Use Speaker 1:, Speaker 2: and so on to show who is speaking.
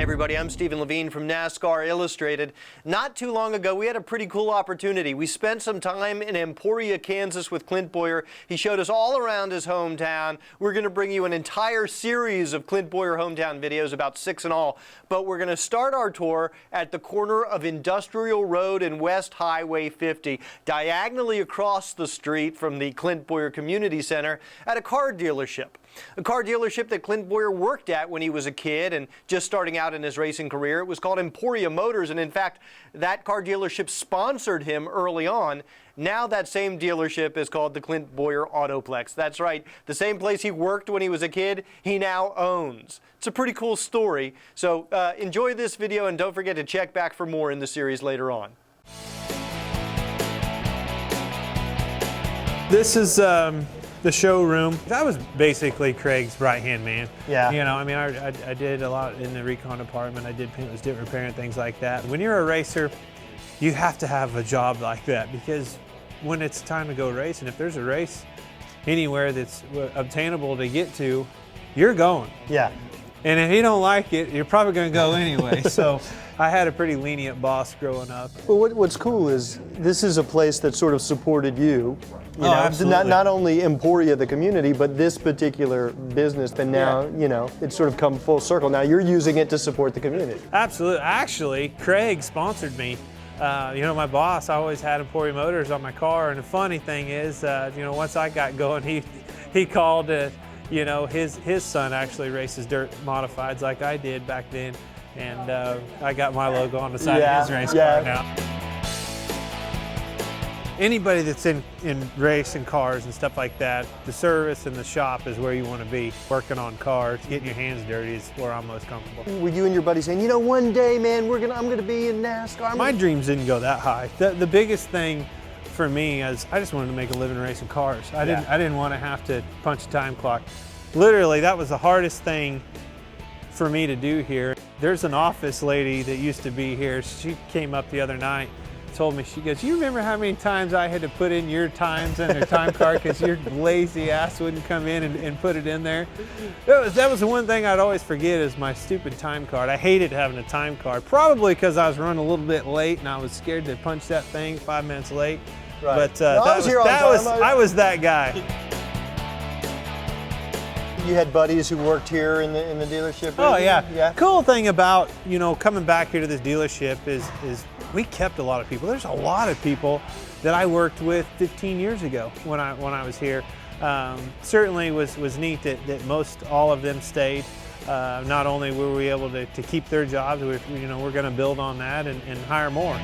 Speaker 1: everybody, I'm Stephen Levine from NASCAR Illustrated. Not too long ago, we had a pretty cool opportunity. We spent some time in Emporia, Kansas with Clint Bowyer. He showed us all around his hometown. We're going to bring you an entire series of Clint Bowyer hometown videos, about 6 in all. But we're going to start our tour at the corner of Industrial Road and West Highway 50, diagonally across the street from the Clint Bowyer Community Center at a car dealership. A car dealership that Clint Bowyer worked at when he was a kid and just starting out in his racing career. It was called Emporia Motors, and in fact, that car dealership sponsored him early on. Now that same dealership is called the Clint Bowyer Autoplex. That's right, the same place he worked when he was a kid, he now owns. It's a pretty cool story. So enjoy this video and don't forget to check back for more in the series later on.
Speaker 2: This is the showroom. I was basically Craig's right-hand man.
Speaker 1: Yeah.
Speaker 2: You know, I mean, I did a lot in the recon department. I did paintless dip repair and things like that. When you're a racer, you have to have a job like that, because when it's time to go racing, if there's a race anywhere that's obtainable to get to, you're going.
Speaker 1: Yeah.
Speaker 2: And if you don't like it, you're probably going to go anyway. So I had a pretty lenient boss growing up.
Speaker 1: Well, what's cool is this is a place that sort of supported you. You know,
Speaker 2: absolutely.
Speaker 1: Not only Emporia, the community, but this particular business. And now, you know, it's sort of come full circle. Now you're using it to support the community.
Speaker 2: Absolutely. Actually, Craig sponsored me. You know, my boss, I always had Emporia Motors on my car, and the funny thing is, you know, once I got going, he called, you know, his son actually races dirt modifieds like I did back then, and I got my logo on the side of his race car now. Anybody that's in racing cars and stuff like that, the service and the shop is where you want to be. Working on cars, getting your hands dirty is where I'm most comfortable.
Speaker 1: Were you and your buddy saying, you know, one day, man, I'm gonna be in NASCAR?
Speaker 2: My dreams didn't go that high. The biggest thing for me is I just wanted to make a living racing cars. I didn't want to have to punch a time clock. Literally, that was the hardest thing for me to do here. There's an office lady that used to be here. She came up the other night, told me, she goes, you remember how many times I had to put in your times in the time card because your lazy ass wouldn't come in and put it in there? That was the one thing I'd always forget, is my stupid time card. I hated having a time card, probably because I was running a little bit late and I was scared to punch that thing 5 minutes late.
Speaker 1: Right.
Speaker 2: But
Speaker 1: I
Speaker 2: was that guy.
Speaker 1: You had buddies who worked here in the dealership?
Speaker 2: Oh yeah. Cool thing about, you know, coming back here to this dealership is we kept a lot of people. There's a lot of people that I worked with 15 years ago when I was here. Certainly was neat that most all of them stayed. Not only were we able to keep their jobs, we're going to build on that and hire more.